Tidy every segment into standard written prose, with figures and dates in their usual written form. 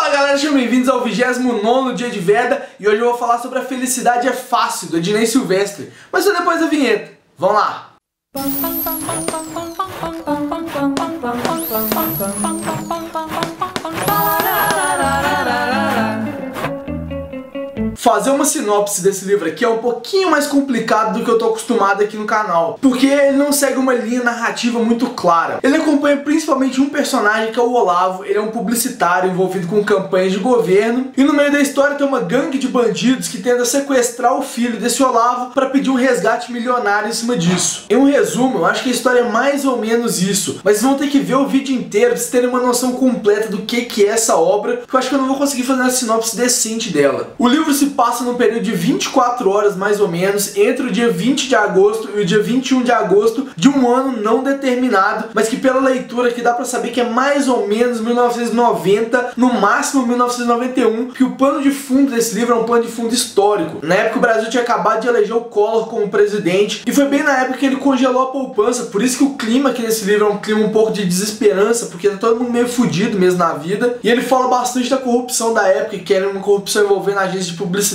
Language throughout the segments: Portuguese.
Fala galera, sejam bem-vindos ao 29º dia de Veda e hoje eu vou falar sobre A Felicidade é Fácil, do Ednei Silvestre, mas só depois da vinheta. Vamos lá! Fazer uma sinopse desse livro aqui é um pouquinho mais complicado do que eu tô acostumado aqui no canal, porque ele não segue uma linha narrativa muito clara. Ele acompanha principalmente um personagem que é o Olavo. Ele é um publicitário envolvido com campanhas de governo, e no meio da história tem uma gangue de bandidos que tenta sequestrar o filho desse Olavo para pedir um resgate milionário em cima disso. Em um resumo, eu acho que a história é mais ou menos isso, mas vocês vão ter que ver o vídeo inteiro pra vocês terem uma noção completa do que é essa obra, porque eu acho que eu não vou conseguir fazer uma sinopse decente dela. O livro se passa num período de 24 horas mais ou menos, entre o dia 20 de agosto e o dia 21 de agosto de um ano não determinado, mas que pela leitura aqui dá pra saber que é mais ou menos 1990, no máximo 1991, que o pano de fundo desse livro é um pano de fundo histórico. Na época o Brasil tinha acabado de eleger o Collor como presidente, e foi bem na época que ele congelou a poupança, por isso que o clima aqui nesse livro é um clima um pouco de desesperança, porque tá todo mundo meio fudido mesmo na vida, e ele fala bastante da corrupção da época, que era uma corrupção envolvendo agências de publicidade,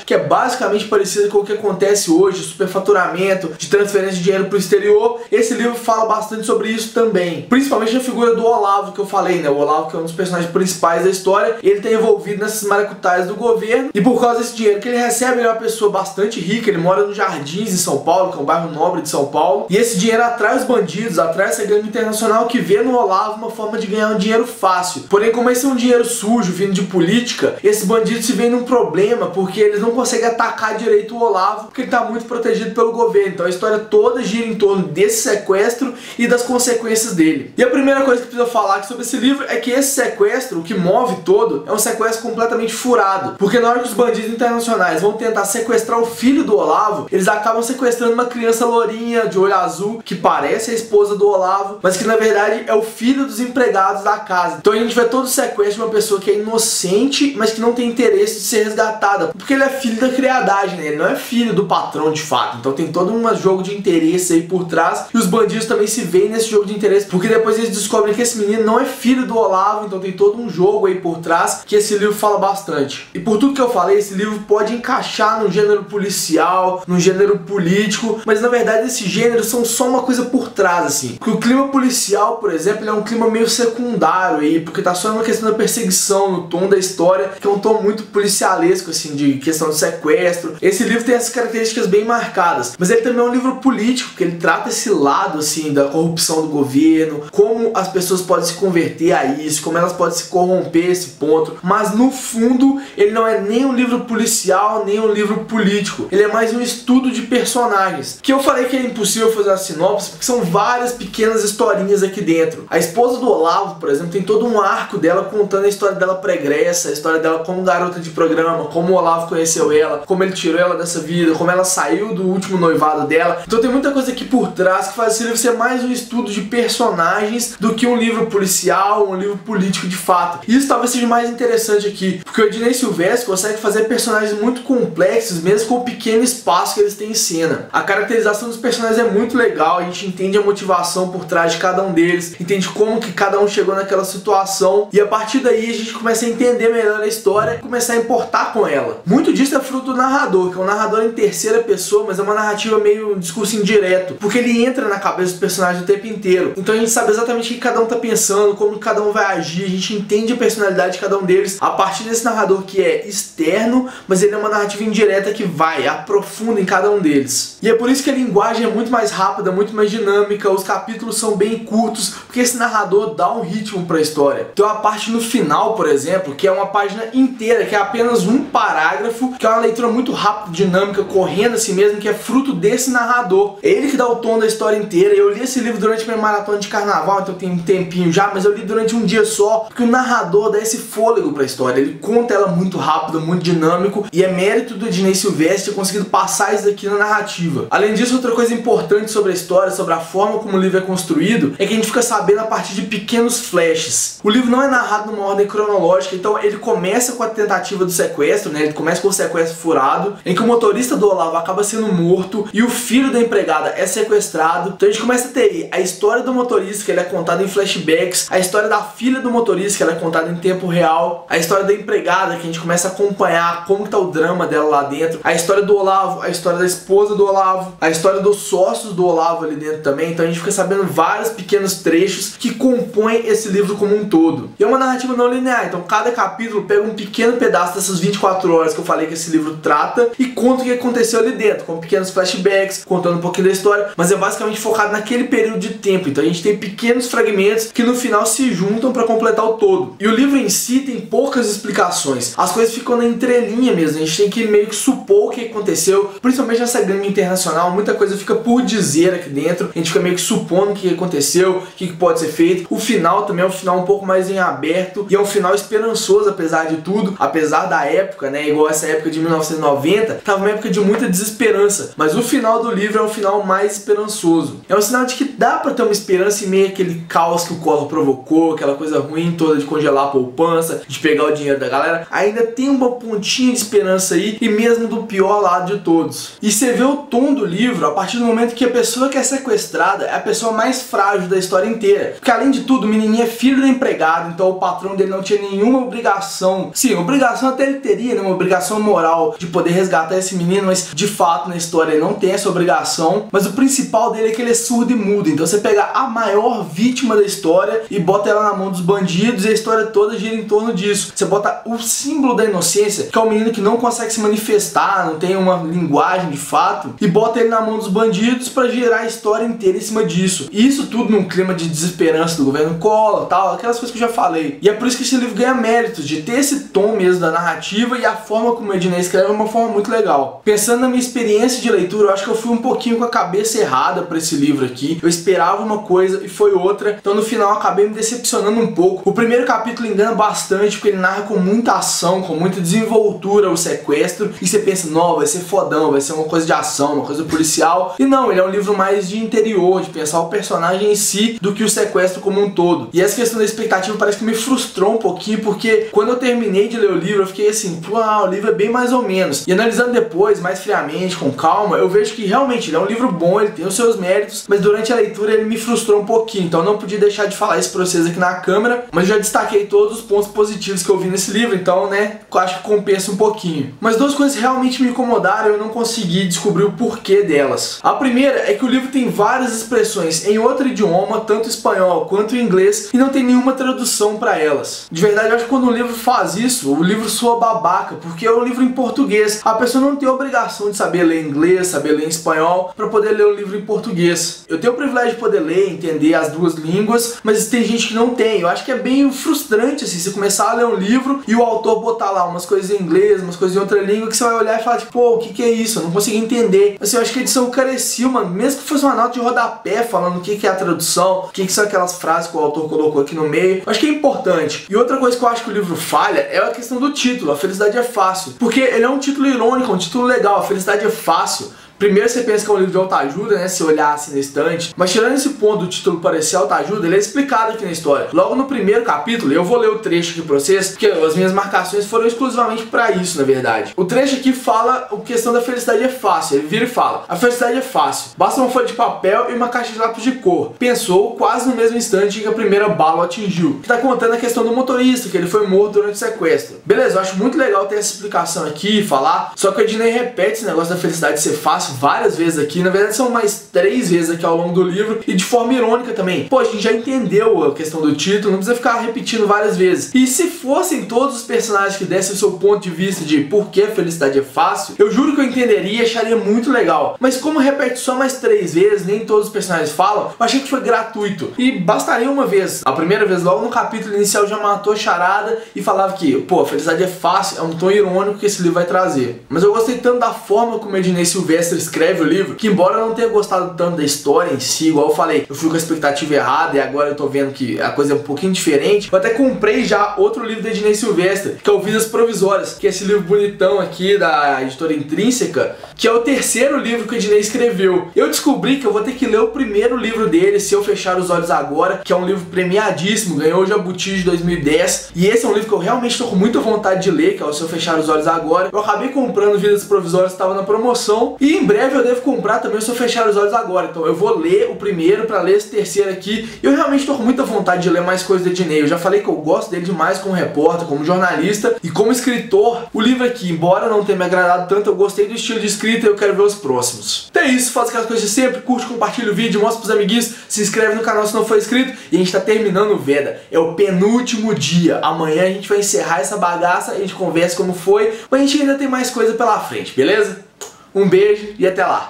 que é basicamente parecida com o que acontece hoje, superfaturamento, de transferência de dinheiro para o exterior. Esse livro fala bastante sobre isso também, principalmente a figura do Olavo que eu falei, né? O Olavo, que é um dos personagens principais da história, ele tá envolvido nessas maracutaias do governo, e por causa desse dinheiro que ele recebe, ele é uma pessoa bastante rica. Ele mora no Jardins, em São Paulo, que é um bairro nobre de São Paulo, e esse dinheiro atrai os bandidos, atrai essa gangue internacional que vê no Olavo uma forma de ganhar um dinheiro fácil. Porém, como esse é um dinheiro sujo, vindo de política, esses bandidos se veem num problema, porque eles não conseguem atacar direito o Olavo, porque ele está muito protegido pelo governo. Então a história toda gira em torno desse sequestro e das consequências dele. E a primeira coisa que precisa falar aqui sobre esse livro é que esse sequestro, o que move todo, é um sequestro completamente furado, porque na hora que os bandidos internacionais vão tentar sequestrar o filho do Olavo, eles acabam sequestrando uma criança lourinha, de olho azul, que parece a esposa do Olavo, mas que na verdade é o filho dos empregados da casa. Então a gente vê todo o sequestro de uma pessoa que é inocente, mas que não tem interesse de ser resgatada, porque ele é filho da criadagem, né? Ele não é filho do patrão de fato. Então tem todo um jogo de interesse aí por trás, e os bandidos também se veem nesse jogo de interesse, porque depois eles descobrem que esse menino não é filho do Olavo. Então tem todo um jogo aí por trás que esse livro fala bastante. E por tudo que eu falei, esse livro pode encaixar no gênero policial, no gênero político, mas na verdade esses gêneros são só uma coisa por trás, assim. Porque o clima policial, por exemplo, ele é um clima meio secundário aí, porque tá só uma questão da perseguição, no tom da história, que é um tom muito policialesco, assim, de questão de sequestro. Esse livro tem essas características bem marcadas, mas ele também é um livro político, porque ele trata esse lado, assim, da corrupção do governo, como as pessoas podem se converter a isso, como elas podem se corromper a esse ponto. Mas no fundo, ele não é nem um livro policial, nem um livro político. Ele é mais um estudo de personagens, que eu falei que é impossível fazer a sinopse, porque são várias pequenas historinhas aqui dentro. A esposa do Olavo, por exemplo, tem todo um arco dela contando a história dela pregressa, a história dela como garota de programa, como o Olavo conheceu ela, como ele tirou ela dessa vida, como ela saiu do último noivado dela. Então tem muita coisa aqui por trás que faz esse livro ser mais um estudo de personagens do que um livro policial, um livro político de fato. E isso talvez seja mais interessante aqui, porque o Ednei Silvestre consegue fazer personagens muito complexos, mesmo com o pequeno espaço que eles têm em cena. A caracterização dos personagens é muito legal, a gente entende a motivação por trás de cada um deles, entende como que cada um chegou naquela situação, e a partir daí a gente começa a entender melhor a história e começar a importar com ela. Muito disso é fruto do narrador, que é um narrador em terceira pessoa, mas é uma narrativa meio um discurso indireto, porque ele entra na cabeça dos personagens o tempo inteiro. Então a gente sabe exatamente o que cada um tá pensando, como cada um vai agir, a gente entende a personalidade de cada um deles a partir desse narrador que é externo, mas ele é uma narrativa indireta que vai, aprofunda em cada um deles. E é por isso que a linguagem é muito mais rápida, muito mais dinâmica, os capítulos são bem curtos, porque esse narrador dá um ritmo pra história. Então a parte no final, por exemplo, que é uma página inteira, que é apenas um parágrafo, que é uma leitura muito rápida, dinâmica, correndo assim mesmo, que é fruto desse narrador. É ele que dá o tom da história inteira. Eu li esse livro durante minha maratona de carnaval, então tem um tempinho já, mas eu li durante um dia só, porque o narrador dá esse fôlego pra história. Ele conta ela muito rápido, muito dinâmico, e é mérito do Ednei Silvestre ter conseguido passar isso daqui na narrativa. Além disso, outra coisa importante sobre a história, sobre a forma como o livro é construído, é que a gente fica sabendo a partir de pequenos flashes. O livro não é narrado numa ordem cronológica, então ele começa com a tentativa do sequestro, né? né? Ele começa com o sequestro furado, em que o motorista do Olavo acaba sendo morto e o filho da empregada é sequestrado. Então a gente começa a ter aí a história do motorista, que ele é contado em flashbacks, a história da filha do motorista, que ela é contada em tempo real, a história da empregada, que a gente começa a acompanhar como que tá o drama dela lá dentro, a história do Olavo, a história da esposa do Olavo, a história dos sócios do Olavo ali dentro também. Então a gente fica sabendo vários pequenos trechos que compõem esse livro como um todo. E é uma narrativa não linear, então cada capítulo pega um pequeno pedaço dessas 24 horas que eu falei que esse livro trata e conta o que aconteceu ali dentro, com pequenos flashbacks, contando um pouquinho da história, mas é basicamente focado naquele período de tempo. Então a gente tem pequenos fragmentos que no final se juntam para completar o todo. E o livro em si tem poucas explicações, as coisas ficam na entrelinha mesmo, a gente tem que meio que supor o que aconteceu, principalmente nessa gangue internacional, muita coisa fica por dizer aqui dentro, a gente fica meio que supondo o que aconteceu, o que pode ser feito. O final também é um final um pouco mais em aberto e é um final esperançoso apesar de tudo, apesar da época, né, igual essa época de 1990, tava uma época de muita desesperança, mas o final do livro é um final mais esperançoso. É um sinal de que dá pra ter uma esperança em meio àquele caos que o Collor provocou, aquela coisa ruim toda de congelar a poupança, de pegar o dinheiro da galera. Ainda tem uma pontinha de esperança aí, e mesmo do pior lado de todos. E você vê o tom do livro a partir do momento que a pessoa que é sequestrada é a pessoa mais frágil da história inteira. Porque além de tudo, o menininho é filho do empregado, então o patrão dele não tinha nenhuma obrigação. Sim, obrigação até ele teria, né? Uma obrigação moral de poder resgatar esse menino, mas de fato na história ele não tem essa obrigação. Mas o principal dele é que ele é surdo e mudo. Então você pega a maior vítima da história e bota ela na mão dos bandidos e a história toda gira em torno disso. Você bota o símbolo da inocência, que é o menino que não consegue se manifestar, não tem uma linguagem de fato, e bota ele na mão dos bandidos pra girar a história inteira em cima disso. E isso tudo num clima de desesperança do governo Collor, tal, aquelas coisas que eu já falei. E é por isso que esse livro ganha méritos, de ter esse tom mesmo da narrativa, e a forma como o Ednei escreve é uma forma muito legal. Pensando na minha experiência de leitura, eu acho que eu fui um pouquinho com a cabeça errada pra esse livro aqui. Eu esperava uma coisa e foi outra, então no final eu acabei me decepcionando um pouco. O primeiro capítulo engana bastante, porque ele narra com muita ação, com muita desenvoltura o sequestro, e você pensa, não, vai ser fodão, vai ser uma coisa de ação, uma coisa policial. E não, ele é um livro mais de interior, de pensar o personagem em si, do que o sequestro como um todo. E essa questão da expectativa parece que me frustrou um pouquinho, porque quando eu terminei de ler o livro, eu fiquei assim, o livro é bem mais ou menos. E analisando depois, mais friamente, com calma, eu vejo que realmente ele é um livro bom, ele tem os seus méritos, mas durante a leitura ele me frustrou um pouquinho, então eu não podia deixar de falar isso pra vocês aqui na câmera, mas já destaquei todos os pontos positivos que eu vi nesse livro, então, né, eu acho que compensa um pouquinho. Mas duas coisas realmente me incomodaram e eu não consegui descobrir o porquê delas. A primeira é que o livro tem várias expressões em outro idioma, tanto espanhol quanto inglês, e não tem nenhuma tradução pra elas. De verdade, eu acho que quando um livro faz isso, o livro soa babaca, porque é um livro em português. A pessoa não tem a obrigação de saber ler inglês, saber ler espanhol, pra poder ler o livro em português. Eu tenho o privilégio de poder ler, entender as duas línguas, mas tem gente que não tem. Eu acho que é bem frustrante, assim, você começar a ler um livro e o autor botar lá umas coisas em inglês, umas coisas em outra língua, que você vai olhar e falar, tipo, pô, o que é isso? Eu não consegui entender. Assim, eu acho que a edição careceu, mano, mesmo que fosse uma nota de rodapé falando o que é a tradução, o que são aquelas frases que o autor colocou aqui no meio, eu acho que é importante. E outra coisa que eu acho que o livro falha é a questão do título, A Felicidade é Fácil. Porque ele é um título irônico, um título legal, A Felicidade é Fácil. Primeiro você pensa que é um livro de autoajuda, né, se olhar assim na estante, mas tirando esse ponto do título parecer autoajuda, ele é explicado aqui na história. Logo no primeiro capítulo, eu vou ler o trecho aqui pra vocês, porque as minhas marcações foram exclusivamente pra isso, na verdade. O trecho aqui fala a questão da felicidade é fácil, ele vira e fala, a felicidade é fácil, basta uma folha de papel e uma caixa de lápis de cor. Pensou quase no mesmo instante que a primeira bala o atingiu. Que tá contando a questão do motorista, que ele foi morto durante o sequestro. Beleza, eu acho muito legal ter essa explicação aqui, falar, só que o Ednei repete esse negócio da felicidade ser fácil várias vezes aqui, na verdade são mais 3 vezes aqui ao longo do livro, e de forma irônica também. Pô, a gente já entendeu a questão do título, não precisa ficar repetindo várias vezes. E se fossem todos os personagens que dessem o seu ponto de vista de por que a felicidade é fácil, eu juro que eu entenderia e acharia muito legal. Mas como repete só mais 3 vezes, nem todos os personagens falam, eu achei que foi gratuito. E bastaria uma vez. A primeira vez, logo no capítulo inicial, já matou a charada e falava que, pô, a felicidade é fácil, é um tom irônico que esse livro vai trazer. Mas eu gostei tanto da forma como o Ednei Silvestre escreve o livro, que embora eu não tenha gostado tanto da história em si, igual eu falei, eu fui com a expectativa errada e agora eu tô vendo que a coisa é um pouquinho diferente. Eu até comprei já outro livro da Ednei Silvestre, que é o Vidas Provisórias, que é esse livro bonitão aqui da editora Intrínseca, que é o terceiro livro que o Ednei escreveu. Eu descobri que eu vou ter que ler o primeiro livro dele, Se Eu Fechar os Olhos Agora, que é um livro premiadíssimo, ganhou o Jabuti de 2010, e esse é um livro que eu realmente tô com muita vontade de ler, que é o Se Eu Fechar os Olhos Agora. Eu acabei comprando Vidas Provisórias, estava na promoção, e em breve eu devo comprar também o Se Eu Fechar os Olhos Agora. Então eu vou ler o primeiro pra ler esse terceiro aqui, e eu realmente tô com muita vontade de ler mais coisas do Ednei. Eu já falei que eu gosto dele demais como repórter, como jornalista e como escritor. O livro aqui, embora não tenha me agradado tanto, eu gostei do estilo de escrita e eu quero ver os próximos. Então é isso, faz aquelas coisas de sempre, curte, compartilha o vídeo, mostra pros amiguinhos, se inscreve no canal se não for inscrito, e a gente tá terminando o Veda. É o penúltimo dia. Amanhã a gente vai encerrar essa bagaça, a gente conversa como foi, mas a gente ainda tem mais coisa pela frente, beleza? Um beijo e até lá!